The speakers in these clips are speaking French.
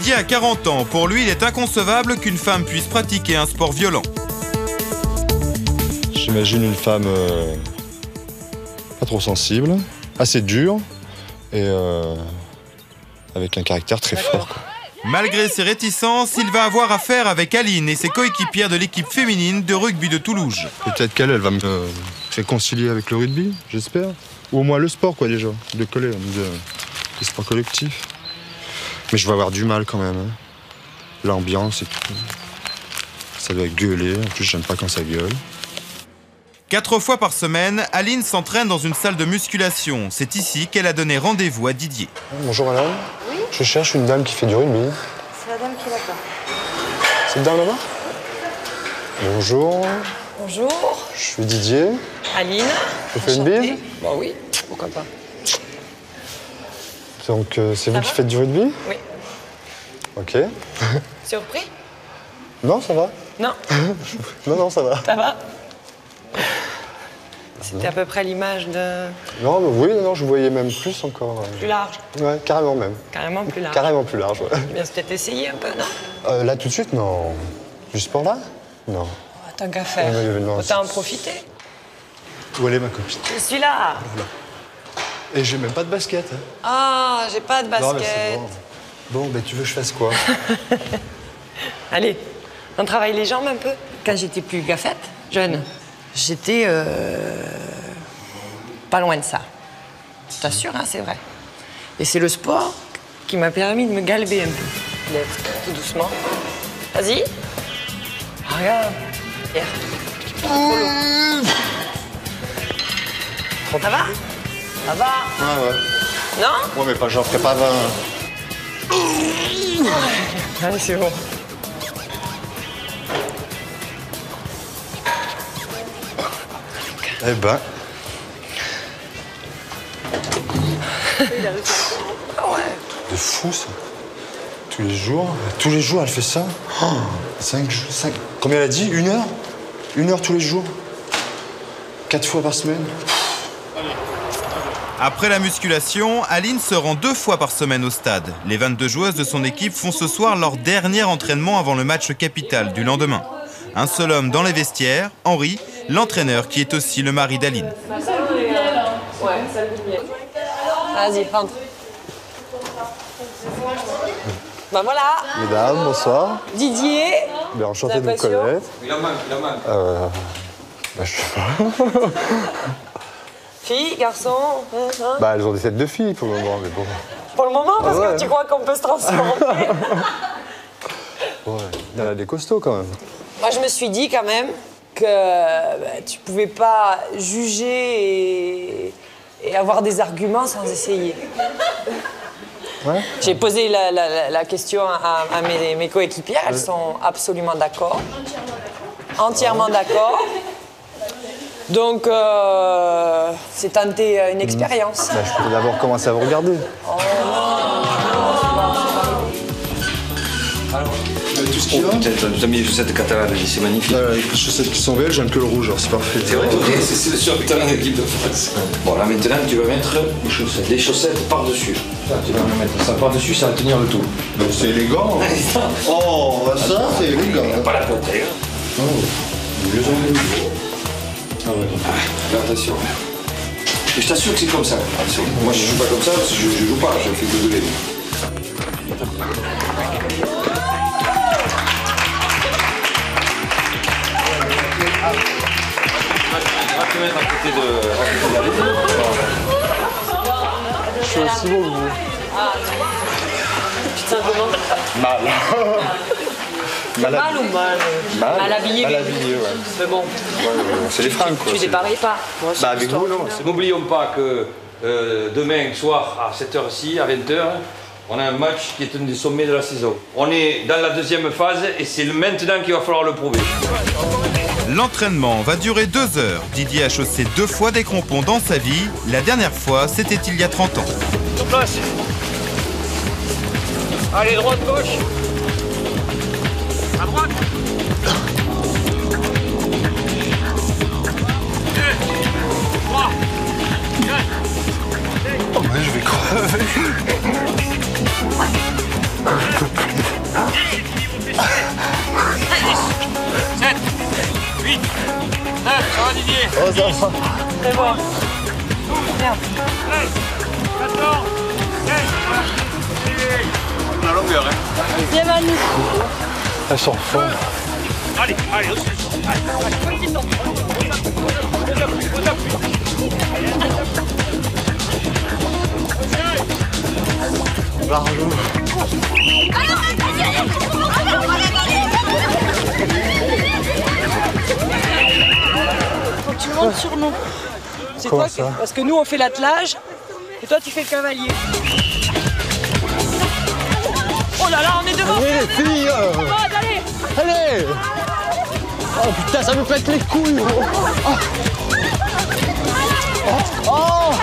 Didier a 40 ans. Pour lui, il est inconcevable qu'une femme puisse pratiquer un sport violent. J'imagine une femme pas trop sensible, assez dure et avec un caractère très fort, quoi. Malgré ses réticences, il va avoir affaire avec Aline et ses coéquipières de l'équipe féminine de rugby de Toulouse. Peut-être qu'elle va me réconcilier avec le rugby, j'espère. Ou au moins le sport, quoi, déjà. De coller, des sports collectifs. Mais je vais avoir du mal quand même. Hein. L'ambiance et tout. Ça doit gueuler. En plus, j'aime pas quand ça gueule. 4 fois par semaine, Aline s'entraîne dans une salle de musculation. C'est ici qu'elle a donné rendez-vous à Didier. Bonjour madame. Oui. Je cherche une dame qui fait du rugby. C'est la dame qui est là-bas. Cette dame là-bas? Bonjour. Bonjour. Je suis Didier. Aline. Je fais une bise? Bah oui, pourquoi pas. Donc c'est vous qui faites du rugby? Oui. Ok. Surpris? Non, ça va. Non. Non, ça va. Ça va? C'était à peu près l'image de... Non, mais oui, non, je vous voyais même plus encore. Plus large. Ouais, carrément même. Carrément plus large. Carrément plus large, ouais. Bien, c'est peut-être essayer un peu, non? Là, tout de suite, non. Du sport, là? Non. Oh, tant qu'à faire. Non, Autant en profiter. Où elle est, ma copine? Je suis là. Voilà. Et j'ai même pas de basket. Hein. Ah, j'ai pas de basket. Non, mais c'est bon. Bon, ben, tu veux que je fasse quoi? Allez, on travaille les jambes un peu. Quand j'étais plus gaffette, jeune, j'étais pas loin de ça. Je t'assure, hein, c'est vrai. Et c'est le sport qui m'a permis de me galber un peu. Lève tout doucement. Vas-y. Regarde. Hier. Ça va? Ça va? Ah ouais. Non? Ouais, mais pas, j'en ferai pas 20. Allez, c'est bon. Eh ben. De fou, ça. Tous les jours. Tous les jours, elle fait ça. 5 jours. Combien elle a dit? 1 heure? 1 heure tous les jours. 4 fois par semaine. Après la musculation, Aline se rend 2 fois par semaine au stade. Les 22 joueuses de son équipe font ce soir leur dernier entraînement avant le match capital du lendemain. Un seul homme dans les vestiaires, Henri, l'entraîneur qui est aussi le mari d'Aline. Vas-y, rentre. Ben voilà. Mesdames, bonsoir. Didier. Bien, enchanté de vous connaître. Il en manque. Je sais pas. Fille, garçon. Hein? Bah, elles ont des têtes de filles pour le moment, mais bon. Pour le moment, parce ouais. que tu crois qu'on peut se transformer. Ouais, il y en a des costauds quand même. Moi, je me suis dit quand même que tu pouvais pas juger et avoir des arguments sans essayer. Ouais. J'ai posé la question à mes coéquipières, elles sont absolument d'accord. Entièrement d'accord. Donc, c'est tenter une expérience. Bah, je peux d'abord commencer à vous regarder. Tout ce qu'il y a. Tu as mis les chaussettes catalanes, c'est magnifique. Les chaussettes qui sont vertes, j'aime que le rouge, alors c'est parfait. C'est vrai, c'est sur le terrain de l'équipe de France. Bon, là maintenant, tu vas mettre les chaussettes par-dessus. Tu vas mettre ça par-dessus, ça va tenir le tout. Donc c'est élégant. Oh, ça, c'est élégant. Pas la pote, hein. Oh, mieux en mieux. Ah ouais. Fais attention. Et je t'assure que c'est comme ça. Attention. Moi, je joue pas comme ça, parce que je joue pas, je fais que de l'aider. Tu vas te mettre à côté de l'Aline. Je suis aussi beau que vous. Putain, comment? Mal. Mal ou mal? Mal habillé. Mal habillé, ouais. Mais bon. C'est les fringues, quoi. Tu dépareilles pas. Moi, Bah, avec vous, non. N'oublions pas que demain soir, à cette heure-ci, à 20h, on a un match qui est un des sommets de la saison. On est dans la deuxième phase et c'est maintenant qu'il va falloir le prouver. L'entraînement va durer 2 heures. Didier a chaussé 2 fois des crampons dans sa vie. La dernière fois, c'était il y a 30 ans. Sur place. Allez, droite, gauche. À droite. 2, 3, 4. Oh, mais je vais crever. ça va. C'est bon. Bien. La longueur, hein. Bien, Manu. Elles sont fortes. Allez, allez, aussi. Large. Faut que tu montes sur nous. C'est Comment toi ça parce que nous on fait l'attelage et toi tu fais le cavalier. Oh là là, on est devant. Allez les filles Allez. Allez. Oh putain, ça me pète les couilles. Oh.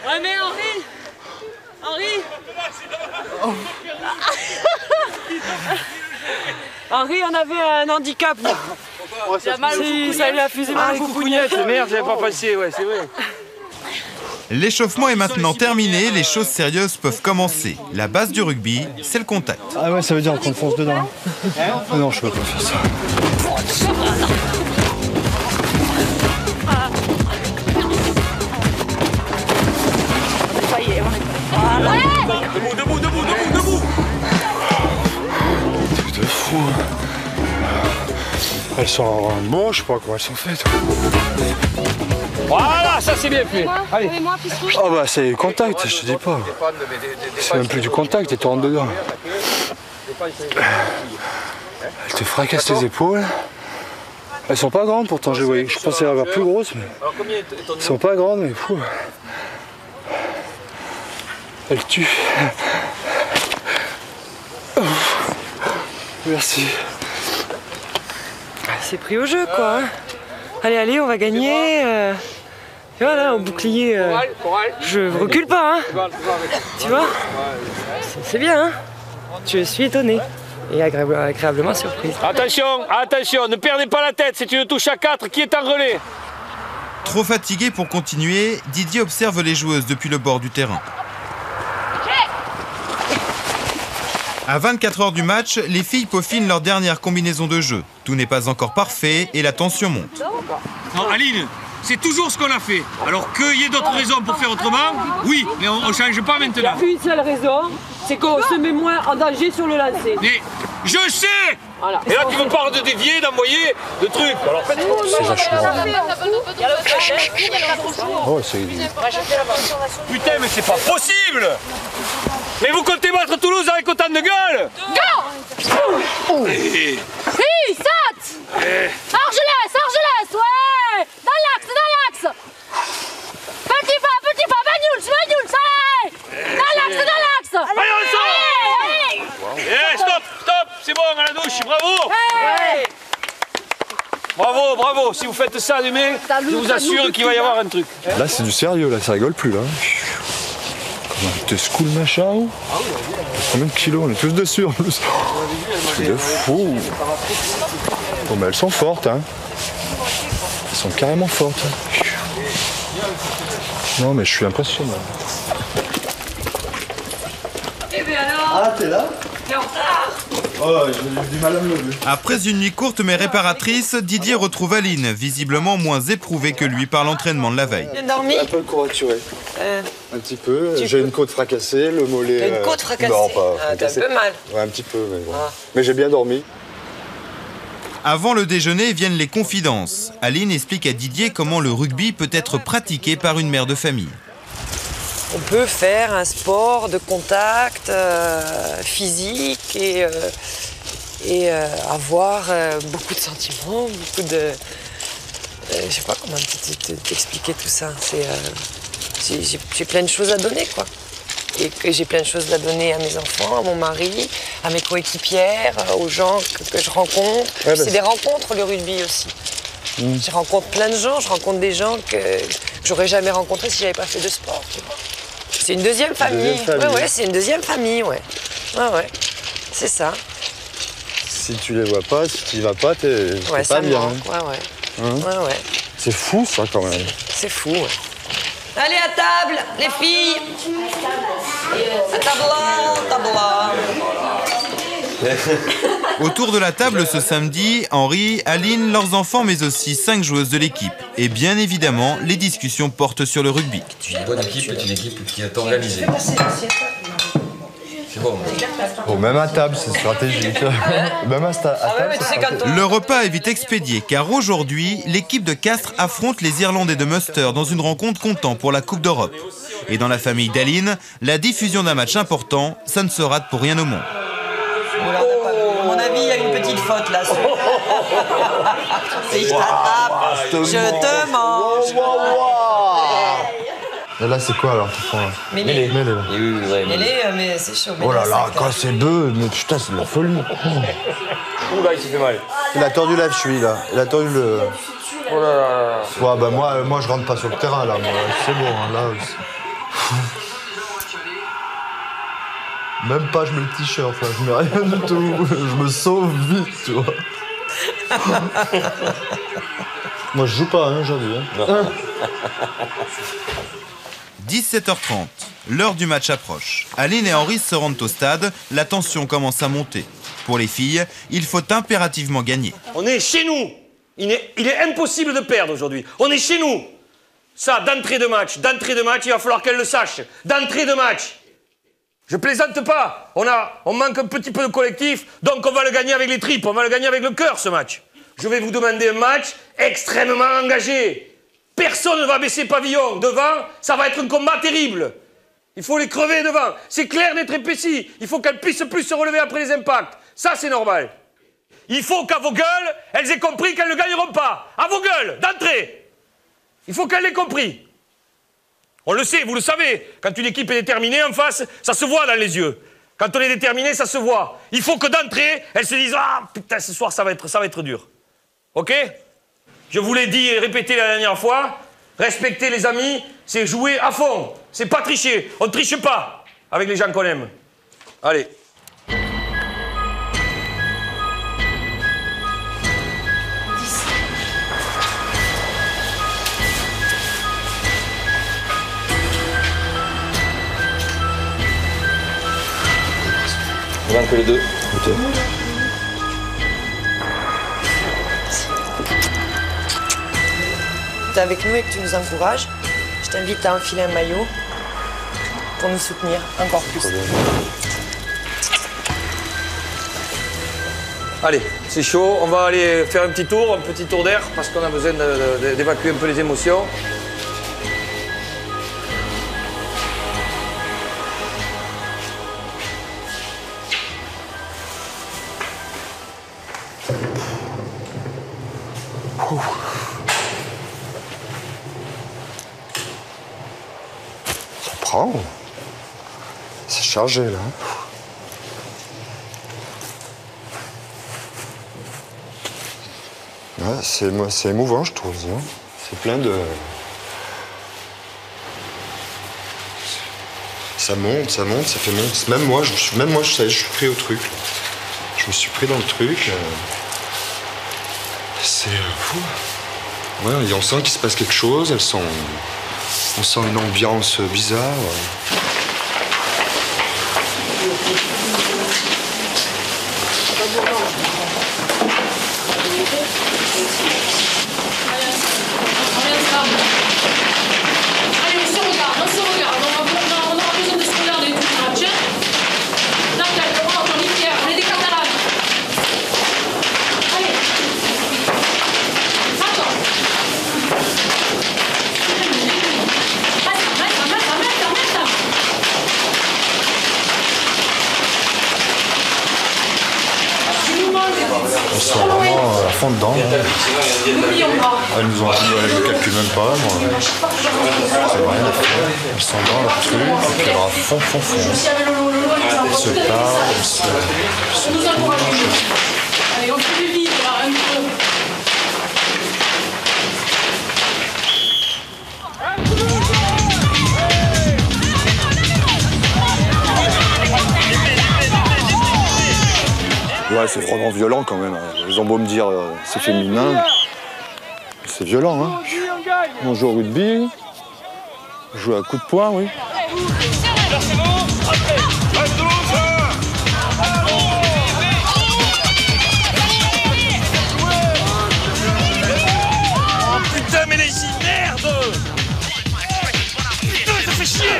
Ouais mais Henri Henri, on avait un handicap. Ça lui a fusé mal les coucougnettes. Merde, j'avais pas passé, ouais, c'est vrai. L'échauffement est maintenant terminé, les choses sérieuses peuvent commencer. La base du rugby, c'est le contact. Ah ouais, ça veut dire qu'on fonce dedans. Ah non, je peux pas faire ça. Debout. Truc de fou. Elles sont bon, je sais pas comment elles sont faites. Voilà, ça c'est bien fait. Allez. Oh bah c'est du contact, je te dis pas. C'est même plus du contact, et tu rentres dedans. Elle te fracasse les épaules. Elles sont pas grandes pourtant, je les voyais. Je pensais avoir plus grosses, mais elles sont pas grandes, mais fou. Elles tuent. Merci. C'est pris au jeu quoi. Allez, on va gagner. Et voilà, au bouclier, je recule pas. Hein. Tu vois, c'est bien. Hein. Je suis étonné et agréablement surprise. Attention, ne perdez pas la tête, c'est une touche à 4 qui est en relais. Trop fatigué pour continuer, Didier observe les joueuses depuis le bord du terrain. À 24 heures du match, les filles peaufinent leur dernière combinaison de jeu. Tout n'est pas encore parfait et la tension monte. Non, Aline, c'est toujours ce qu'on a fait. Alors qu'il y ait d'autres raisons pour faire autrement, oui, mais on ne change pas maintenant. Il n'y a qu'une seule raison, c'est qu'on se met moins en danger sur le lancer. Mais je sais. Voilà. Et là, tu me parles de dévier, d'envoyer, de trucs. Alors, C'est vachement. Oh, c'est. putain, mais c'est pas possible. Mais vous comptez battre Toulouse avec autant de gueule? Oui, saute. Argelès, ouais. Dans l'axe. Petit pas, Bagnoul, ouais. Dans l'axe. Allez, on sort. Eh, stop, c'est bon, à la douche, bravo. Bravo, si vous faites ça demain, je vous assure qu'il va y avoir un truc. Là, c'est du sérieux, là, ça rigole plus, là. Comment te school machin? Combien de kilos? On est tous dessus en plus. Truc de fou. Bon, mais elles sont fortes, hein. Elles sont carrément fortes. Non, mais je suis impressionné. Ah, t'es là? T'es en retard. Oh, j'ai du mal à me lever. Après une nuit courte mais réparatrice, Didier retrouve Aline, visiblement moins éprouvée que lui par l'entraînement de la veille. Bien dormi? Un peu courbaturé. Un petit peu. J'ai une côte fracassée, le mollet. T'as une côte fracassée? Non, pas T'as un fracassée. peu mal. Ouais, un petit peu, mais bon. Mais j'ai bien dormi. Avant le déjeuner viennent les confidences. Aline explique à Didier comment le rugby peut être pratiqué par une mère de famille. On peut faire un sport de contact physique et avoir beaucoup de sentiments, beaucoup de... je sais pas comment t'expliquer tout ça. J'ai plein de choses à donner, quoi. Et que j'ai plein de choses à donner à mes enfants, à mon mari, à mes coéquipières, aux gens que je rencontre. Ouais, c'est des rencontres, le rugby aussi. Je rencontre plein de gens, je rencontre des gens que j'aurais jamais rencontrés si j'avais pas fait de sport. Tu vois. C'est une deuxième famille. Ouais, c'est une deuxième famille, ouais. Ouais, c'est ça. Si tu les vois pas, si tu y vas pas, t'es pas bien. Ouais. C'est fou ça quand même. C'est fou, ouais. Allez à table, les filles. À table là. Autour de la table ce samedi, Henri, Aline, leurs enfants, mais aussi 5 joueuses de l'équipe. Et bien évidemment, les discussions portent sur le rugby. Une bonne équipe est une équipe qui est organisée. C'est bon. Bon, même à table, c'est stratégique. Même à table, Le repas est vite expédié, car aujourd'hui, l'équipe de Castres affronte les Irlandais de Munster dans une rencontre comptant pour la Coupe d'Europe. Et dans la famille d'Aline, la diffusion d'un match important, ça ne se rate pour rien au monde. À mon avis, il y a une petite faute là. Si je t'attrape, je te mange. Et là, c'est quoi alors, ton frère? Mêlée. Mêlée, là. Mêlée, mais c'est chaud. Oh là là, quoi, c'est bœuf, mais putain, c'est de la folie. Oula, il s'est fait mal. Il a tordu la cheville, là. Il a tordu le... Oh là là. Ouais, bah moi, je rentre pas sur le terrain, là. C'est bon, hein, là. Même pas, je mets le t-shirt, là. Je mets rien du tout. Je me sauve vite, tu vois. Moi, je joue pas, hein, aujourd'hui. Hein. 17h30, l'heure du match approche. Aline et Henri se rendent au stade, la tension commence à monter. Pour les filles, il faut impérativement gagner. On est chez nous. Il est impossible de perdre aujourd'hui. On est chez nous. Ça, d'entrée de match, il va falloir qu'elle le sache. D'entrée de match. Je plaisante pas. On manque un petit peu de collectif, donc on va le gagner avec les tripes, on va le gagner avec le cœur, ce match. Je vais vous demander un match extrêmement engagé. Personne ne va baisser pavillon. Devant, ça va être un combat terrible. Il faut les crever devant. C'est clair, net et précis. Il faut qu'elles puissent plus se relever après les impacts. Ça, c'est normal. Il faut qu'à vos gueules, elles aient compris qu'elles ne gagneront pas. À vos gueules, d'entrée. Il faut qu'elles l'aient compris. On le sait, vous le savez. Quand une équipe est déterminée en face, ça se voit dans les yeux. Quand on est déterminé, ça se voit. Il faut que d'entrée, elles se disent « Ah, putain, ce soir, ça va être dur. » OK ? Je vous l'ai dit et répété la dernière fois, respecter les amis, c'est jouer à fond. C'est pas tricher. On ne triche pas avec les gens qu'on aime. Allez. Il manque les deux. Tu es avec nous et que tu nous encourages, je t'invite à enfiler un maillot pour nous soutenir encore plus. Allez, c'est chaud. On va aller faire un petit tour d'air, parce qu'on a besoin d'évacuer un peu les émotions. C'est chargé, là. Ouais, c'est émouvant, je trouve. Hein. C'est plein de... Ça monte, ça fait monter. Même moi, ça y est, je suis pris au truc. Là. Je me suis pris dans le truc. C'est fou. Ouais, on sent qu'il se passe quelque chose. On sent une ambiance bizarre. Allez, on se regarde, on aura besoin de se regarder tout le match. Nathalie, Laurent, Tony, Pierre, on est des Catalans. Allez. Attends. Mets-ta. Ils sont vraiment à fond dedans. N'oublions pas. Elles nous ont dit, elles ne calculent même pas. C'est rien à faire. Elles sont dans leur truc, et puis alors à fond. Elles se parlent, On nous encourage. Allez, on fait du vide là, un peu. Ouais, c'est vraiment violent quand même. Ils ont beau me dire c'est féminin, c'est violent. Hein. On joue au rugby, Jouer à coup de poing, oui. Oh putain, mais les merde! Putain, ça fait chier!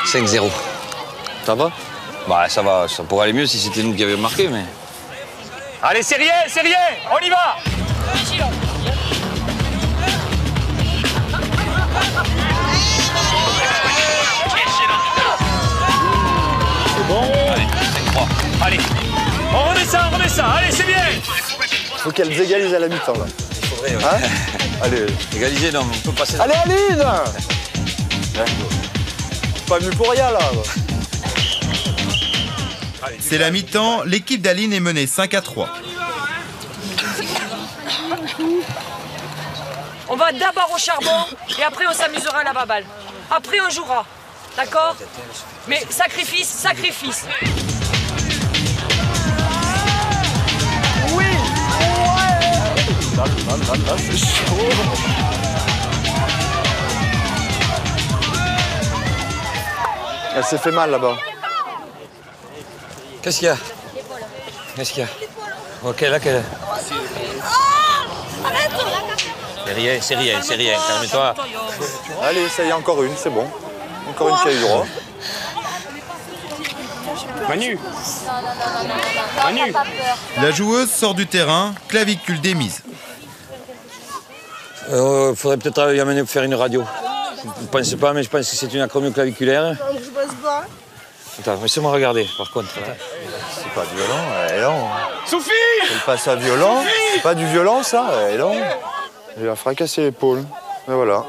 5-0. Ça va? Bah ça va, ça pourrait aller mieux si c'était nous qui avions marqué, mais... Allez, c'est rien, on y va! C'est bon. Allez, 5-3. Allez, on remet ça, allez, c'est bien! Faut qu'elles égalisent à la mi-temps, là. Il faudrait, ouais. Hein? Allez. Égaliser, non, on peut passer... Allez, Aline! Pas venu pour rien, là. C'est la mi-temps, l'équipe d'Aline est menée 5-3. On va d'abord au charbon et après on s'amusera à la baballe. Après on jouera. D'accord? Mais sacrifice, sacrifice. Oui! Ouais! Là, c'est chaud. Elle s'est fait mal là-bas. Qu'est-ce qu'il y a? Qu'est-ce qu'il y a? Ok, là, qu'elle... C'est rien, calme-toi. Allez, ça y est, encore une, c'est bon. Encore une qui a eu droit. Manu! Manu! La joueuse sort du terrain, clavicule démise. Faudrait peut-être y amener pour faire une radio. Je ne pense pas, mais je pense que c'est une acromioclaviculaire. Je pense pas. Attends, laissez-moi regarder, par contre. C'est pas violent, elle est lente. Sophie! Elle passe à violent. C'est pas du violent, ça, elle est lente. Elle va fracasser l'épaule. Et voilà.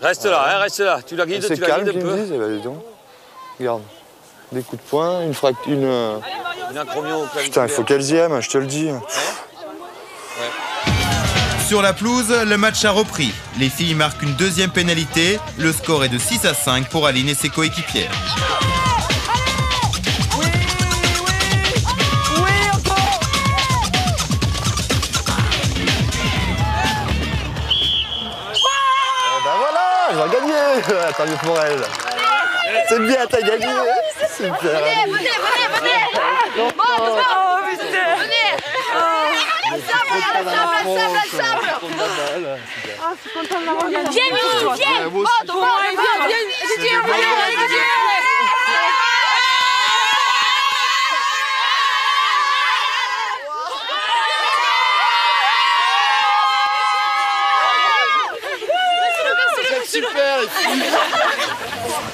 Reste là, hein, reste là. Tu la guides, C'est tu la calme, guides un qu'ils me peu. disent. Eh ben, dis donc. Regarde. Des coups de poing, Une acromioclaviculaire. Putain, il faut qu'elles y aiment, je te le dis. Sur la pelouse, le match a repris. Les filles marquent une deuxième pénalité. Le score est de 6-5 pour Aline et ses coéquipières. Ben voilà, elle va gagner. Tant mieux pour elle. C'est bien, t'as gagné. Super. Venez. Bon, Super.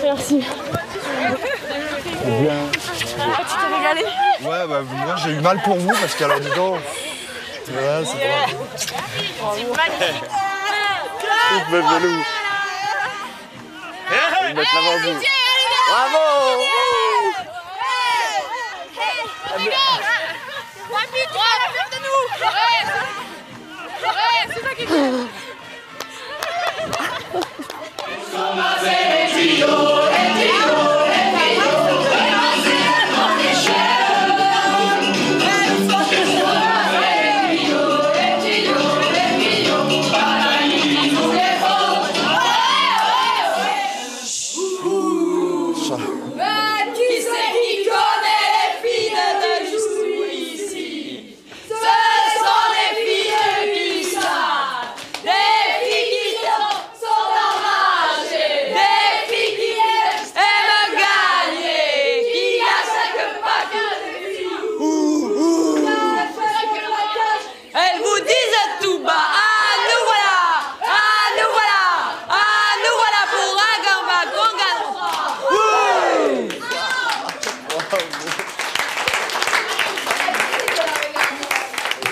Merci. Bien. Tu t'es régalé? Ouais, bah moi j'ai eu mal pour vous parce qu'alors dis donc. Ouais, c'est pas. Coupe le velours. Je vais mettre l'avant vous. Bravo! C'est ça qui compte.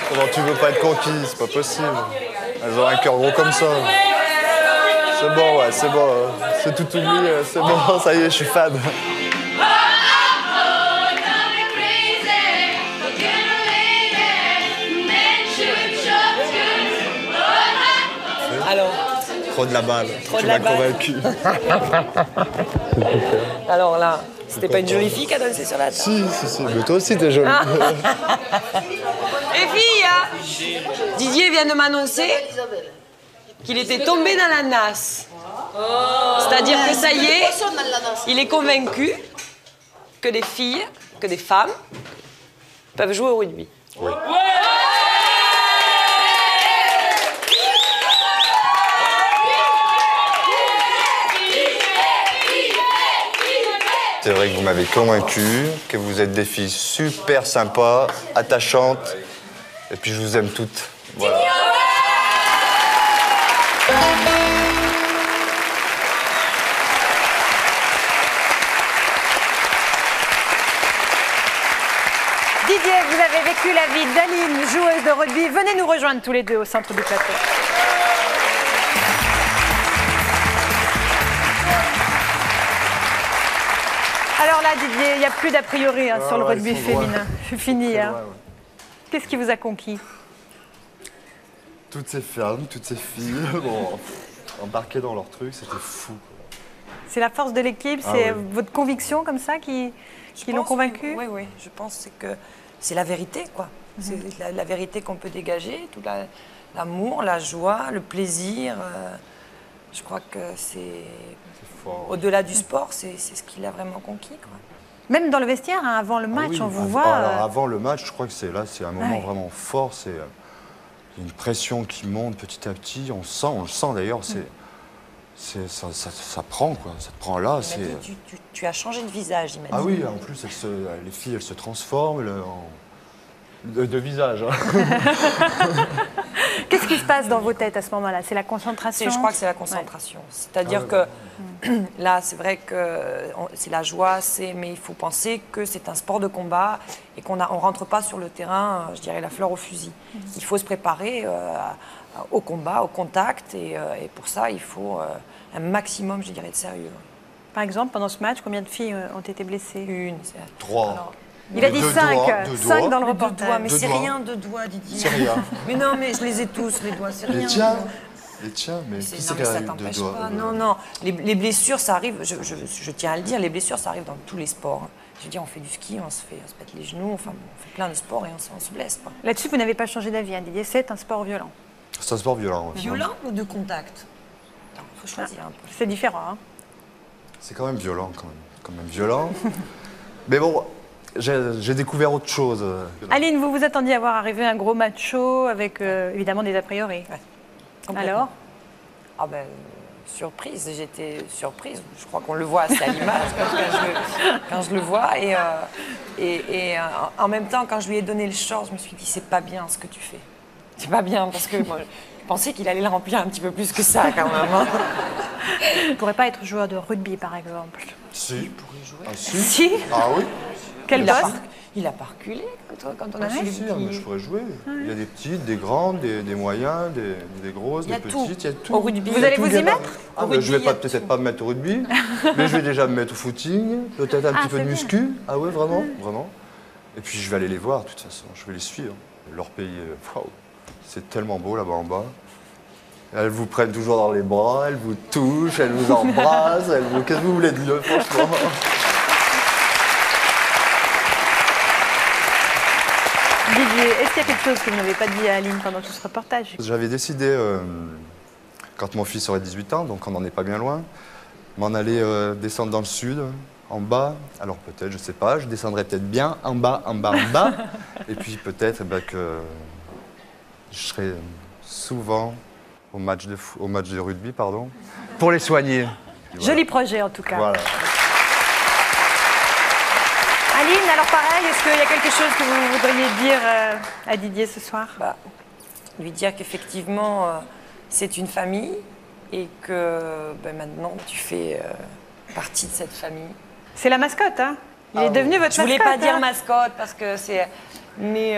Comment tu veux pas être conquis? C'est pas possible. Elles ont un cœur gros comme ça. C'est bon, ouais, c'est bon. C'est tout oublié, c'est bon, ça y est, je suis fan. Alors, Trop de la balle. Trop tu de la m'as balle. convaincu. Alors là, c'était pas une jolie fille qui a dansé sur la table. Si. Mais toi aussi, t'es jolie. Les filles, Didier vient de m'annoncer qu'il était tombé dans la nasse. C'est-à-dire que ça y est, il est convaincu que des filles, que des femmes peuvent jouer au rugby. Oui. C'est vrai que vous m'avez convaincu, que vous êtes des filles super sympas, attachantes, et puis je vous aime toutes. Voilà. Didier, vous avez vécu la vie d'Aline, joueuse de rugby. Venez nous rejoindre tous les deux au centre du plateau. Alors là, Didier, il n'y a plus d'a priori sur le rugby féminin. C'est fini. Hein. Qu'est-ce qui vous a conquis? Toutes ces femmes, toutes ces filles, bon, embarquées dans leur truc, c'était fou. C'est la force de l'équipe, c'est votre conviction comme ça qui l'ont convaincu? Oui, je pense que c'est la vérité, quoi. C'est la vérité qu'on peut dégager, tout l'amour, la joie, le plaisir. Je crois que c'est au-delà du sport, c'est ce qui l'a vraiment conquis, quoi. Même dans le vestiaire, hein, avant le match, on vous voit... Alors, avant le match, je crois que c'est un moment vraiment fort. Il y a une pression qui monte petit à petit. On le sent d'ailleurs. Ça prend, quoi. Ça te prend là. Tu as changé de visage, il m'a dit. Ah oui, en plus, les filles, elles se transforment de visage. Hein. Qu'est-ce qui se passe dans vos têtes à ce moment-là? C'est la concentration? Je crois que c'est la concentration. C'est-à-dire que là, c'est vrai que c'est la joie, mais il faut penser que c'est un sport de combat et qu'on ne rentre pas sur le terrain, je dirais, la fleur au fusil. Il faut se préparer au combat, au contact, et pour ça, il faut un maximum, je dirais, de sérieux. Par exemple, pendant ce match, combien de filles ont été blessées? Une. 3. Alors, il a dit 5. 5 dans le reportage. Mais c'est rien, 2 doigts, Didier. C'est rien. Mais non, mais je les ai tous, les doigts, c'est rien. Les tiens, mais qui c'est Non, qui mais a ça eu 2 t'empêche doigts? pas. Non. Les blessures, ça arrive, je tiens à le dire, les blessures, ça arrive dans tous les sports. Je veux dire, on fait du ski, on se pète les genoux, enfin, on fait plein de sports et on se blesse pas. Là-dessus, vous n'avez pas changé d'avis, hein, Didier. C'est un sport violent. C'est un sport violent. Violent ou de contact? Il faut choisir un peu. C'est différent. Hein. C'est quand même violent, quand même violent. Mais bon, j'ai découvert autre chose. Aline, vous vous attendiez à voir arriver un gros match chaud avec évidemment des a priori. Ouais. Alors? Ah ben, surprise, j'étais surprise. Je crois qu'on le voit assez à l'image quand je le vois. Et en même temps, quand je lui ai donné le short, je me suis dit, c'est pas bien ce que tu fais. C'est pas bien, parce que moi, je pensais qu'il allait le remplir un petit peu plus que ça, quand même. Hein. Vous ne pourrez pas être joueur de rugby, par exemple? Si. Il pourrait jouer. Ah si. Si. Ah oui. Quel poste? Il a pas reculé quand on a Si, suivi. si, mais je pourrais jouer. Il y a des petites, des grandes, des moyens, des grosses, des petites. Il y a tout. Au rugby. Vous allez vous y mettre? Ah, ben, je vais peut-être pas me mettre au rugby, mais je vais déjà me mettre au footing, peut-être un petit peu de muscu. Ah ouais, vraiment, vraiment. Et puis je vais aller les voir, de toute façon, je vais les suivre. Leur pays, waouh, c'est tellement beau là-bas en bas. Elles vous prennent toujours dans les bras, elles vous touchent, elles vous embrassent, qu'est-ce que vous voulez de mieux, franchement? Didier, est-ce qu'il y a quelque chose que vous n'avez pas dit à Aline pendant tout ce reportage? J'avais décidé, quand mon fils aurait 18 ans, donc on n'en est pas bien loin, m'en aller descendre dans le sud, en bas. Alors peut-être, je sais pas, je descendrai peut-être bien en bas, en bas, en bas. Et puis peut-être que je serai souvent au match de rugby, pardon, pour les soigner. Voilà. Joli projet en tout cas. Voilà. Aline, alors pareil, est-ce qu'il y a quelque chose que vous voudriez dire à Didier ce soir? Lui dire qu'effectivement, c'est une famille et que maintenant, tu fais partie de cette famille. C'est la mascotte, hein? Il est devenu votre mascotte. Je voulais pas dire hein. mascotte parce que c'est... Mais...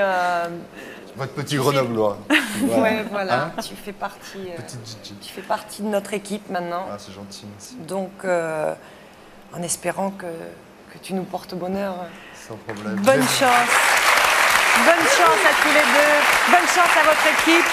Votre petit grenoblois. Ouais, voilà. Hein? Tu fais partie... Petite Gigi. Tu fais partie de notre équipe maintenant. Ah, c'est gentil, merci. Donc, en espérant que tu nous portes bonheur. Sans problème. Bonne chance. Bonne chance à tous les deux. Bonne chance à votre équipe.